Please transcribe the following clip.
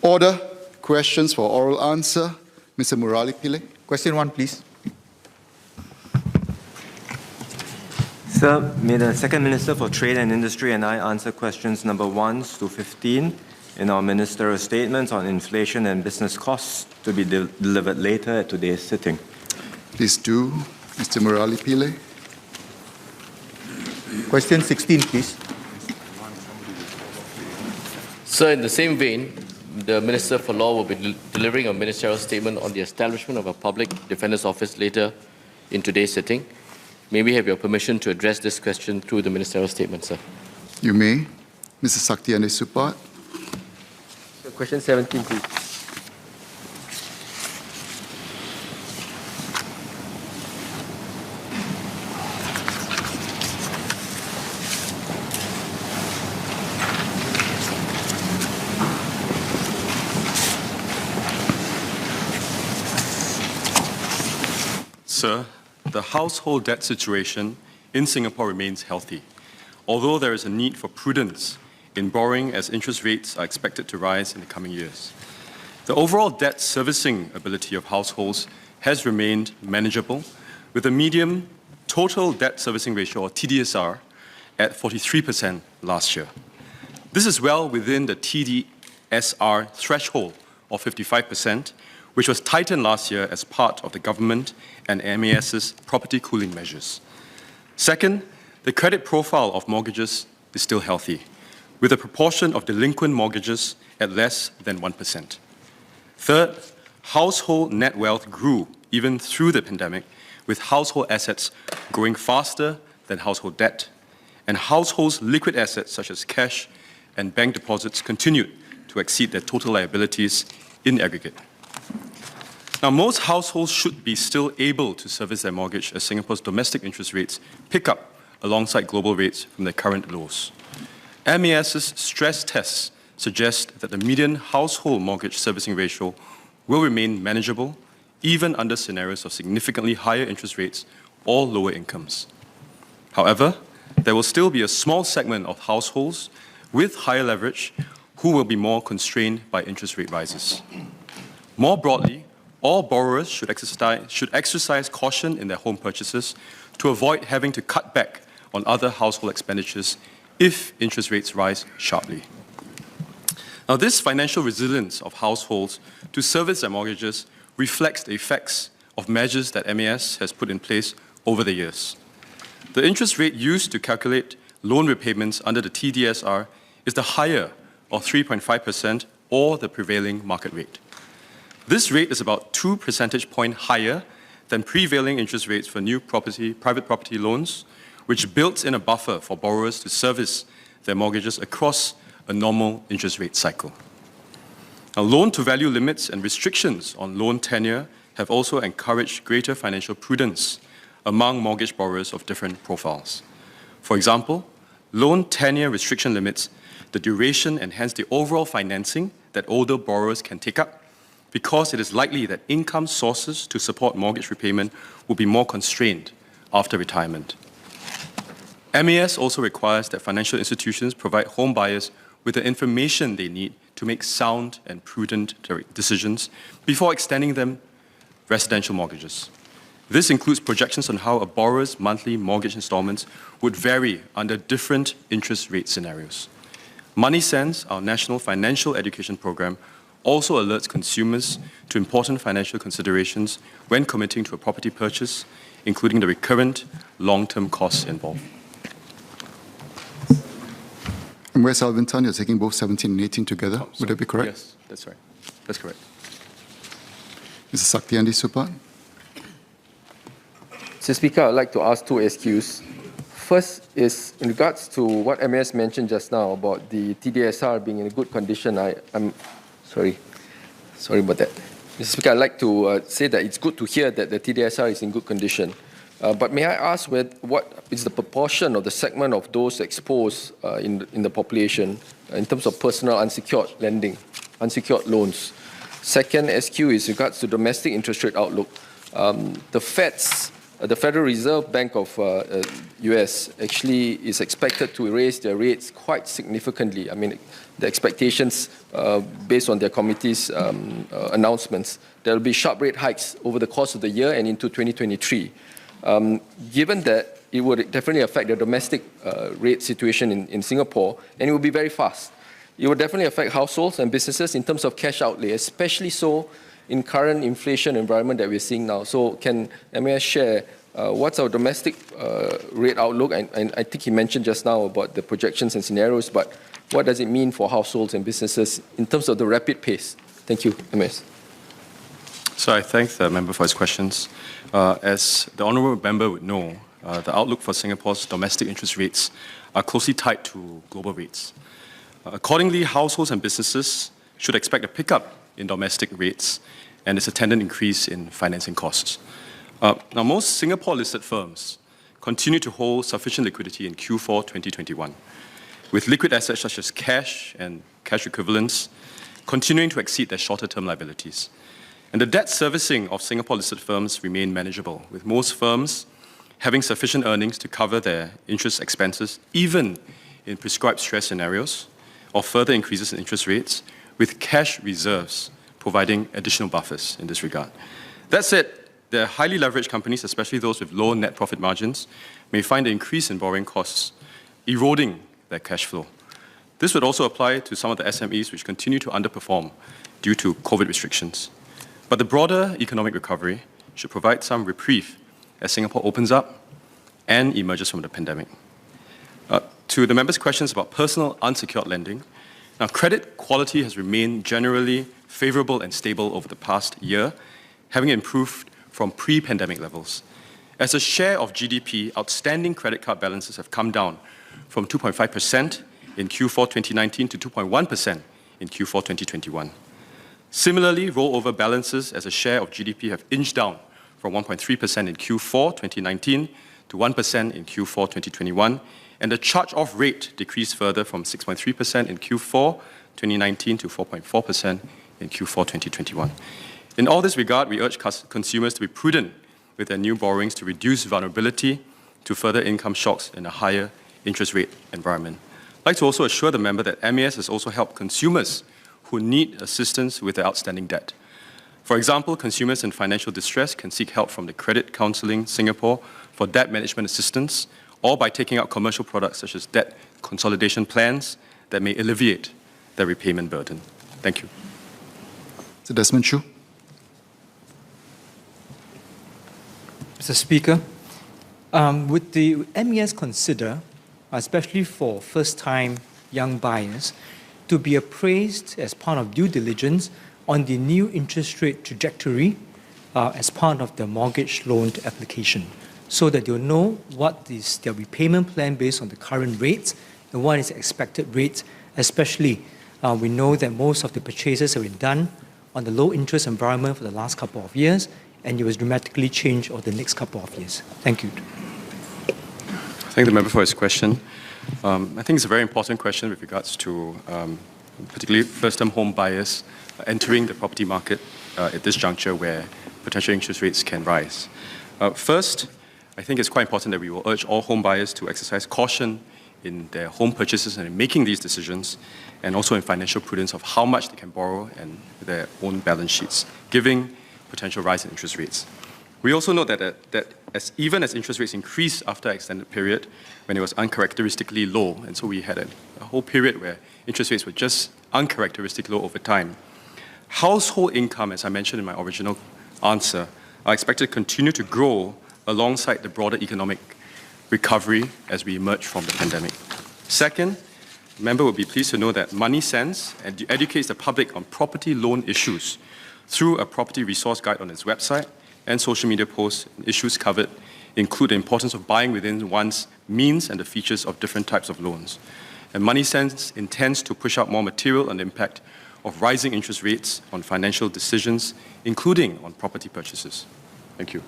Order. Questions for oral answer. Mr. Murali Pillai. Question 1, please. Sir, may the Second Minister for Trade and Industry and I answer questions number 1 to 15 in our ministerial statements on inflation and business costs to be delivered later at today's sitting. Please do. Mr. Murali Pillai. Question 16, please. Sir, in the same vein, the Minister for Law will be delivering a ministerial statement on the establishment of a public defender's office later in today's sitting. May we have your permission to address this question through the ministerial statement, sir? You may. Mr. Saktiandi Supat. So question 17, please. Sir, the household debt situation in Singapore remains healthy, although there is a need for prudence in borrowing as interest rates are expected to rise in the coming years. The overall debt servicing ability of households has remained manageable, with a median total debt servicing ratio, or TDSR, at 43% last year. This is well within the TDSR threshold of 55%, which was tightened last year as part of the government and MAS's property cooling measures. Second, the credit profile of mortgages is still healthy, with a proportion of delinquent mortgages at less than 1%. Third, household net wealth grew even through the pandemic, with household assets growing faster than household debt, and households' liquid assets such as cash and bank deposits continued to exceed their total liabilities in aggregate. Now, most households should be still able to service their mortgage as Singapore's domestic interest rates pick up alongside global rates from their current lows. MAS's stress tests suggest that the median household mortgage servicing ratio will remain manageable even under scenarios of significantly higher interest rates or lower incomes. However, there will still be a small segment of households with higher leverage who will be more constrained by interest rate rises. More broadly, all borrowers should exercise caution in their home purchases to avoid having to cut back on other household expenditures if interest rates rise sharply. Now, this financial resilience of households to service their mortgages reflects the effects of measures that MAS has put in place over the years. The interest rate used to calculate loan repayments under the TDSR is the higher of 3.5% or the prevailing market rate. This rate is about 2 percentage points higher than prevailing interest rates for new private property loans, which builds in a buffer for borrowers to service their mortgages across a normal interest rate cycle. Now, loan-to-value limits and restrictions on loan tenure have also encouraged greater financial prudence among mortgage borrowers of different profiles. For example, loan tenure restriction limits the duration and hence the overall financing that older borrowers can take up, because it is likely that income sources to support mortgage repayment will be more constrained after retirement. MAS also requires that financial institutions provide home buyers with the information they need to make sound and prudent decisions before extending them residential mortgages. This includes projections on how a borrower's monthly mortgage installments would vary under different interest rate scenarios. MoneySense, our national financial education program, also alerts consumers to important financial considerations when committing to a property purchase, including the recurrent long-term costs involved. And where's Alvin Tan? You're taking both 17 and 18 together. Would that be correct? Yes, that's right. That's correct. Mr. Saktiandi Supat. Mr. Speaker, I'd like to ask two SQs. First is in regards to what MAS mentioned just now about the TDSR being in a good condition. I'm sorry about that. Mr. Speaker, I'd like to say that it's good to hear that the TDSR is in good condition. But may I ask what is the proportion of the segment of those exposed in the population in terms of personal unsecured lending, unsecured loans? Second SQ is regards to domestic interest rate outlook. The Fed's the Federal Reserve Bank of US actually is expected to raise their rates quite significantly. I mean, the expectations based on their committee's announcements, there will be sharp rate hikes over the course of the year and into 2023. Given that, it would definitely affect the domestic rate situation in Singapore, and it will be very fast. It will definitely affect households and businesses in terms of cash outlay, especially so in current inflation environment that we're seeing now. So can MAS share what's our domestic rate outlook? And I think he mentioned just now about the projections and scenarios, but what does it mean for households and businesses in terms of the rapid pace? Thank you, MAS. So I thank the member for his questions. As the honourable member would know, the outlook for Singapore's domestic interest rates are closely tied to global rates. Accordingly, households and businesses should expect a pickup in domestic rates and its attendant increase in financing costs. Now, most Singapore-listed firms continue to hold sufficient liquidity in Q4 2021, with liquid assets such as cash and cash equivalents continuing to exceed their shorter-term liabilities. And the debt servicing of Singapore-listed firms remain manageable, with most firms having sufficient earnings to cover their interest expenses, even in prescribed stress scenarios or further increases in interest rates, with cash reserves providing additional buffers in this regard. That said, the highly leveraged companies, especially those with low net profit margins, may find the increase in borrowing costs eroding their cash flow. This would also apply to some of the SMEs which continue to underperform due to COVID restrictions. But the broader economic recovery should provide some reprieve as Singapore opens up and emerges from the pandemic. To the members' questions about personal unsecured lending, now credit quality has remained generally favorable and stable over the past year, having improved from pre-pandemic levels. As a share of GDP, outstanding credit card balances have come down from 2.5% in Q4 2019 to 2.1% in Q4 2021. Similarly, rollover balances as a share of GDP have inched down from 1.3% in Q4 2019 to 1% in Q4 2021, and the charge-off rate decreased further from 6.3% in Q4 2019 to 4.4% in Q4 2021. In all this regard, we urge consumers to be prudent with their new borrowings to reduce vulnerability to further income shocks in a higher interest rate environment. I'd like to also assure the member that MAS has also helped consumers who need assistance with their outstanding debt. For example, consumers in financial distress can seek help from the Credit Counselling Singapore for debt management assistance, or by taking out commercial products such as debt consolidation plans that may alleviate their repayment burden. Thank you. Mr. Desmond Chu. Mr. Speaker, would the MAS consider, especially for first-time young buyers, to be appraised as part of due diligence on the new interest rate trajectory as part of the mortgage loan application, so that they'll know what is their repayment plan based on the current rates and what is the expected rate, especially we know that most of the purchases have been done on the low interest environment for the last couple of years, and it was dramatically changed over the next couple of years. Thank you. Thank the member for his question. I think it's a very important question with regards to particularly first-time home buyers entering the property market at this juncture where potential interest rates can rise. First, I think it's quite important that we will urge all home buyers to exercise caution in their home purchases and in making these decisions, and also in financial prudence of how much they can borrow and their own balance sheets, given potential rise in interest rates. We also note that even as interest rates increased after an extended period when it was uncharacteristically low, and so we had a whole period where interest rates were just uncharacteristically low over time, household income, as I mentioned in my original answer, are expected to continue to grow alongside the broader economic recovery as we emerge from the pandemic. Second, the member will be pleased to know that Money Sense educates the public on property loan issues through a property resource guide on its website, and social media posts. Issues covered include the importance of buying within one's means and the features of different types of loans. And Money Sense intends to push out more material on the impact of rising interest rates on financial decisions, including on property purchases. Thank you.